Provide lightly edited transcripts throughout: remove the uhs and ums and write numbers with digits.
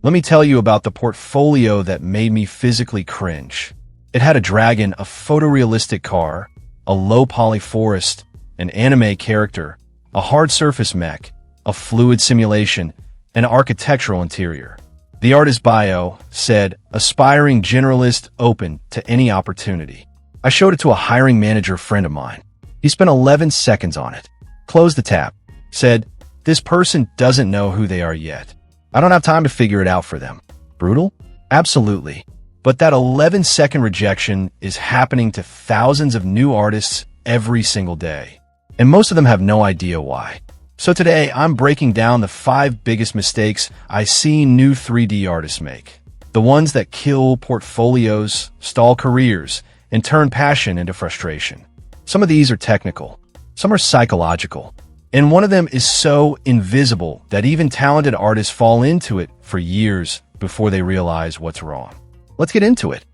Let me tell you about the portfolio that made me physically cringe. It had a dragon, a photorealistic car, a low-poly forest, an anime character, a hard-surface mech, a fluid simulation, and an architectural interior. The artist bio said, "Aspiring generalist open to any opportunity." I showed it to a hiring manager friend of mine. He spent 11 seconds on it, closed the tab, said, "This person doesn't know who they are yet. I don't have time to figure it out for them." Brutal? Absolutely. But that 11-second rejection is happening to thousands of new artists every single day. And most of them have no idea why. So today, I'm breaking down the 5 biggest mistakes I see new 3D artists make. The ones that kill portfolios, stall careers, and turn passion into frustration. Some of these are technical, some are psychological, and one of them is so invisible that even talented artists fall into it for years before they realize what's wrong. Let's get into it.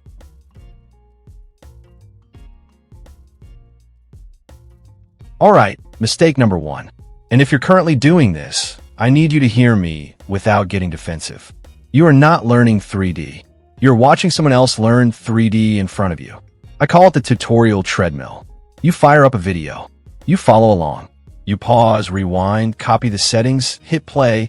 All right, mistake number 1. And if you're currently doing this, I need you to hear me without getting defensive. You are not learning 3D. You're watching someone else learn 3D in front of you. I call it the tutorial treadmill. You fire up a video. You follow along. You pause, rewind, copy the settings, hit play,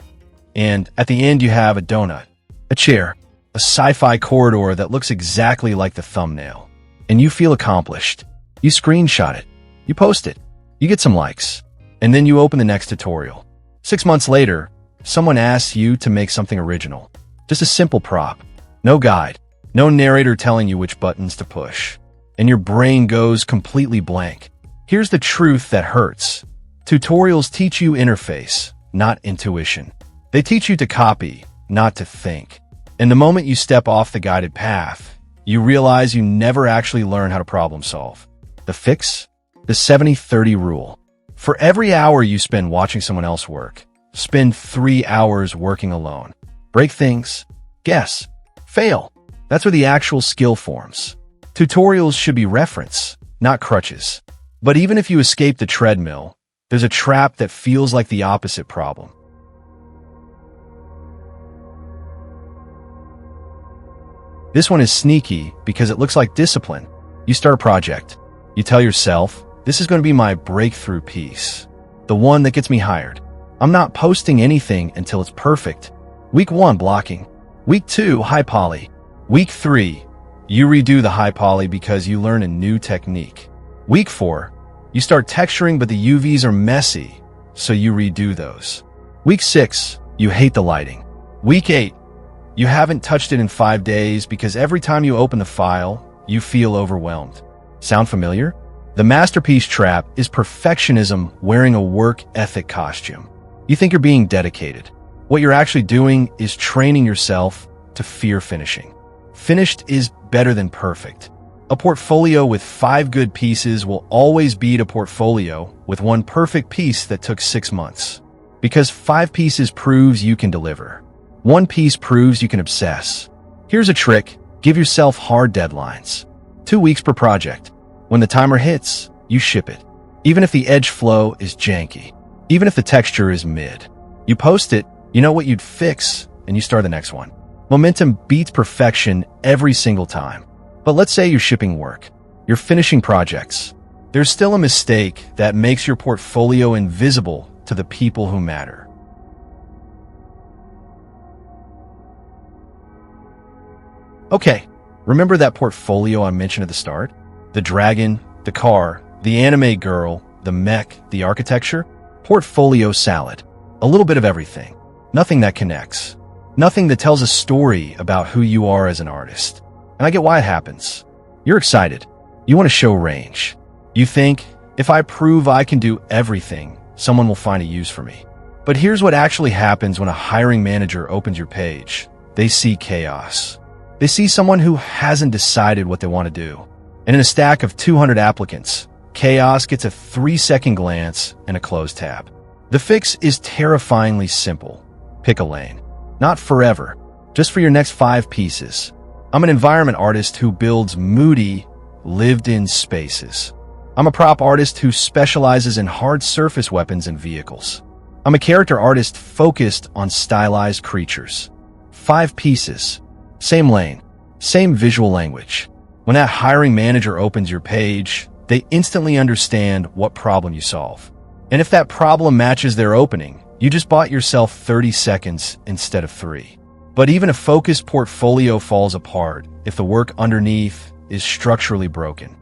and at the end you have a donut, a chair, a sci-fi corridor that looks exactly like the thumbnail. And you feel accomplished. You screenshot it. You post it. You get some likes. And then you open the next tutorial. 6 months later, someone asks you to make something original. Just a simple prop. No guide. No narrator telling you which buttons to push. And your brain goes completely blank. Here's the truth that hurts. Tutorials teach you interface, not intuition. They teach you to copy, not to think. And the moment you step off the guided path, you realize you never actually learn how to problem solve. The fix? The 70-30 rule. For every hour you spend watching someone else work, spend 3 hours working alone. Break things, guess, fail. That's where the actual skill forms. Tutorials should be reference, not crutches. But even if you escape the treadmill, there's a trap that feels like the opposite problem. This one is sneaky because it looks like discipline. You start a project. You tell yourself, this is going to be my breakthrough piece. The one that gets me hired. I'm not posting anything until it's perfect. Week 1, blocking. Week 2, high poly. Week 3, you redo the high poly because you learn a new technique. Week 4, you start texturing but the UVs are messy, so you redo those. Week 6, you hate the lighting. Week 8, you haven't touched it in 5 days because every time you open the file, you feel overwhelmed. Sound familiar? The masterpiece trap is perfectionism wearing a work ethic costume. You think you're being dedicated. What you're actually doing is training yourself to fear finishing. Finished is better than perfect. A portfolio with 5 good pieces will always beat a portfolio with 1 perfect piece that took 6 months. Because 5 pieces proves you can deliver. 1 piece proves you can obsess. Here's a trick. Give yourself hard deadlines. 2 weeks per project. When the timer hits, you ship it. Even if the edge flow is janky. Even if the texture is mid. You post it, you know what you'd fix, and you start the next one. Momentum beats perfection every single time. But let's say you're shipping work. You're finishing projects. There's still a mistake that makes your portfolio invisible to the people who matter. Okay, remember that portfolio I mentioned at the start? The dragon, the car, the anime girl, the mech, the architecture? Portfolio salad. A little bit of everything. Nothing that connects. Nothing that tells a story about who you are as an artist. And I get why it happens. You're excited. You want to show range. You think, if I prove I can do everything, someone will find a use for me. But here's what actually happens when a hiring manager opens your page. They see chaos. They see someone who hasn't decided what they want to do. And in a stack of 200 applicants, chaos gets a 3-second glance and a close tab. The fix is terrifyingly simple. Pick a lane. Not forever, just for your next 5 pieces. I'm an environment artist who builds moody, lived-in spaces. I'm a prop artist who specializes in hard surface weapons and vehicles. I'm a character artist focused on stylized creatures. 5 pieces. Same lane. Same visual language. When that hiring manager opens your page, they instantly understand what problem you solve. And if that problem matches their opening, you just bought yourself 30 seconds instead of 3. But even a focused portfolio falls apart if the work underneath is structurally broken.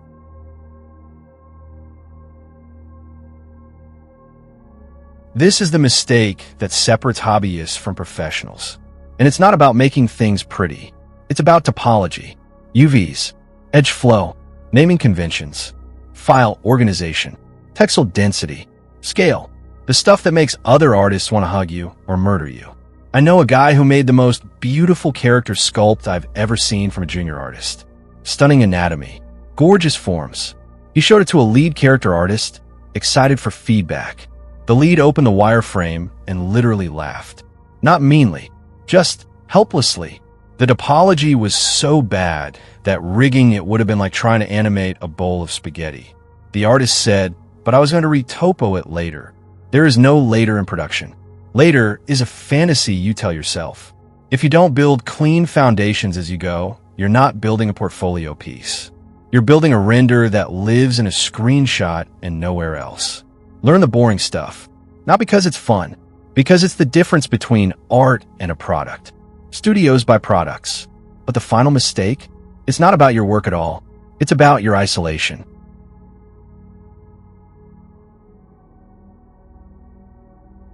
This is the mistake that separates hobbyists from professionals. And it's not about making things pretty. It's about topology, UVs, edge flow, naming conventions, file organization, textile density, scale, the stuff that makes other artists want to hug you or murder you. I know a guy who made the most beautiful character sculpt I've ever seen from a junior artist. Stunning anatomy, gorgeous forms. He showed it to a lead character artist, excited for feedback. The lead opened the wireframe and literally laughed. Not meanly, just helplessly. The topology was so bad that rigging it would have been like trying to animate a bowl of spaghetti. The artist said, "But I was going to retopo it later." There is no later in production. Later is a fantasy you tell yourself. If you don't build clean foundations as you go, you're not building a portfolio piece. You're building a render that lives in a screenshot and nowhere else. Learn the boring stuff. Not because it's fun, because it's the difference between art and a product. Studios buy products. But the final mistake? It's not about your work at all. It's about your isolation.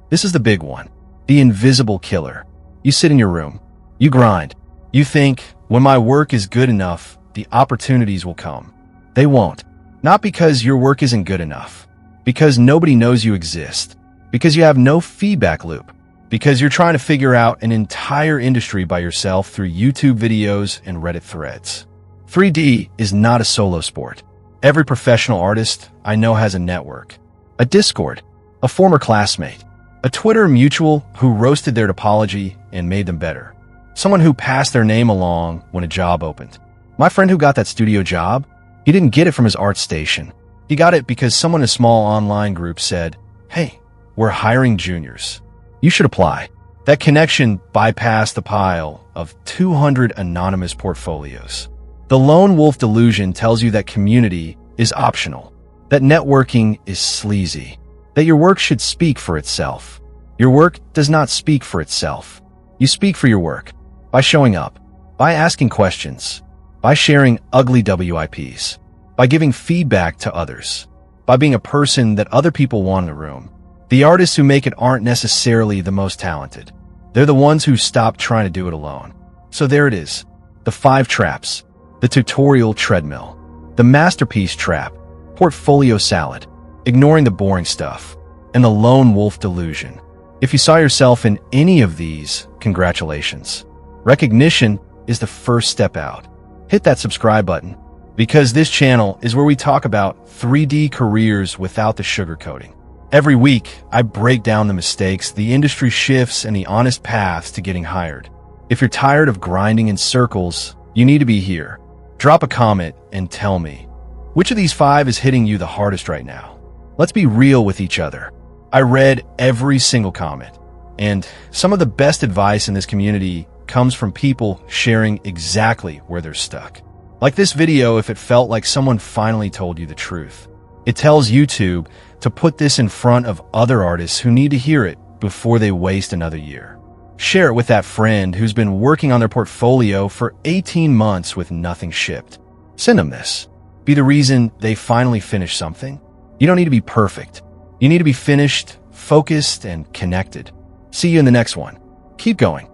This is the big one. The invisible killer. You sit in your room. You grind. You think, when my work is good enough, the opportunities will come. They won't. Not because your work isn't good enough. Because nobody knows you exist. Because you have no feedback loop. Because you're trying to figure out an entire industry by yourself through YouTube videos and Reddit threads. 3D is not a solo sport. Every professional artist I know has a network. A Discord. A former classmate. A Twitter mutual who roasted their topology and made them better. Someone who passed their name along when a job opened. My friend who got that studio job, he didn't get it from his art station. He got it because someone in a small online group said, "Hey, we're hiring juniors. You should apply." That connection bypassed the pile of 200 anonymous portfolios. The Lone Wolf Delusion tells you that community is optional, that networking is sleazy, that your work should speak for itself. Your work does not speak for itself. You speak for your work by showing up, by asking questions, by sharing ugly WIPs, by giving feedback to others, by being a person that other people want in a room. The artists who make it aren't necessarily the most talented. They're the ones who stop trying to do it alone. So there it is. The 5 traps. The tutorial treadmill. The masterpiece trap. Portfolio salad. Ignoring the boring stuff. And the Lone Wolf Delusion. If you saw yourself in any of these, congratulations. Recognition is the first step out. Hit that subscribe button, because this channel is where we talk about 3D careers without the sugarcoating. Every week, I break down the mistakes, the industry shifts, and the honest paths to getting hired. If you're tired of grinding in circles, you need to be here. Drop a comment and tell me, which of these 5 is hitting you the hardest right now? Let's be real with each other. I read every single comment, and some of the best advice in this community comes from people sharing exactly where they're stuck. Like this video, if it felt like someone finally told you the truth. It tells YouTube to put this in front of other artists who need to hear it before they waste another year. Share it with that friend who's been working on their portfolio for 18 months with nothing shipped. Send them this. Be the reason they finally finish something. You don't need to be perfect. You need to be finished, focused, and connected. See you in the next one. Keep going.